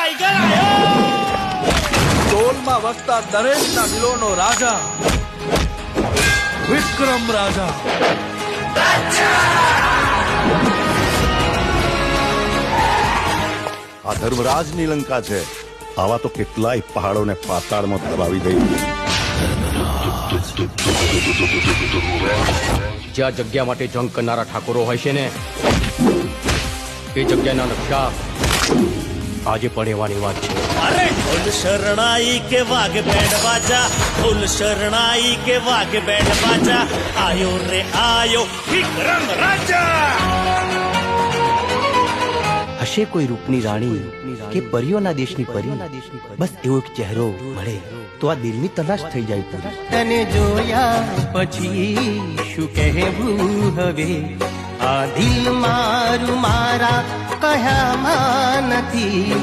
Tiger આવ્યો. ટોલમાં વસતા દરેકના દિલોનો રાજા વિક્રમ રાજા. આ ધર્મરાજની લંકા છે. આવા તો કેટલાય પહાડોને પાતાળમાં દબાવી દઈ. જ્યાં જગ્યા માટે જંગ કરનારા ઠાકોરો હોય છે ને, એ જગ્યાના નકશા આજે પણ એવાની વાત છે. અરે ઢોલ શરણાઈ કે વાઘ બેન્ડ બાજા, ઢોલ શરણાઈ કે વાઘ બેન્ડ બાજા, આયો રે આયો વિક્રમ રાજા. હશે કોઈ રૂપની રાણી કે પરીઓના દેશની પરી, બસ એવો એક ચહેરો મળે તો આ દિલની તલાશ થઈ જાય પૂરી. તને જોયા પછી શું કહેવું હવે, આ દિલ મારું મારા કયામાં નથી.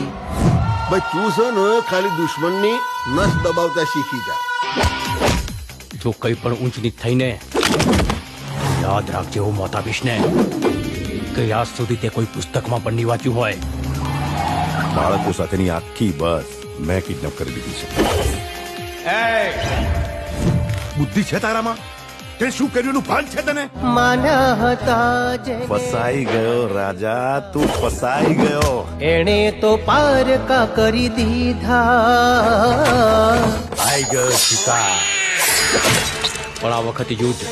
ભાઈ તું છે ને ખાલી દુશ્મનની નસ દબાવતા શીખી જા. જો કઈ પણ ઊંચ નીચ થઈને યાદ રાખજે હું મોત આપીશ ને કે આજ સુધી તે કોઈ પુસ્તકમાં પણ નહીં વાંચ્યું હોય. બાળકો સાથેની આખી બસ મેં કિડનેપ કરી દીધી છે. બુદ્ધિ છે તારામાં? તે શું કર્યું ભાન છે તને? માના હતા જે ફસાઈ ગયો રાજા, તું ફસાઈ ગયો. એણે તો પારકા કરી દીધા. આઈ ગયો શિકાર. પણ આ વખતે યુદ્ધ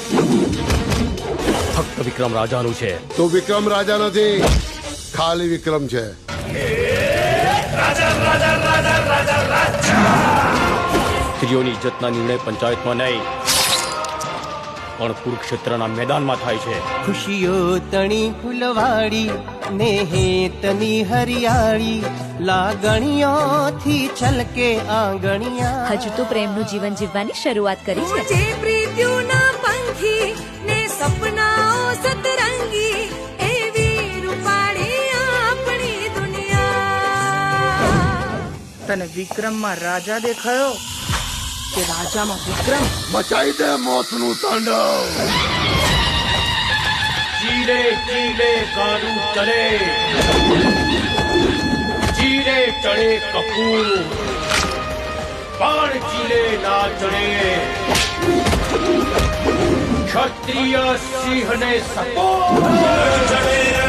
ફક્ત વિક્રમ રાજાનું છે. તો વિક્રમ રાજા નથી, ખાલી વિક્રમ છે. સ્ત્રીઓની ઇજ્જતના નિર્ણય પંચાયતમાં નહીં પણ કુરુક્ષેત્રના મેદાનમાં થાય છે. ખુશીઓ તણી ફૂલવાડી ને હેતની હરિયાળી, લાગણીઓથી છલકે આંગણિયા. હજુ તો પ્રેમનું જીવન જીવવાની શરૂઆત કરી છે. જે પ્રીત્યુના પંખી ને સપનાઓ સતરંગી, એવી રૂપાળી આપણી દુનિયા. તને વિક્રમમાં રાજા દેખાયો કે રાજામાં વિક્રમ? મચાઈ દે મોતનું તાંડવ. ચીલે ચીલે કારું ચલે, ચીલે ચડે કપૂર, બાણ ચીલે ના ચડે. ક્ષત્રિય સિંહને સપોર્ટ.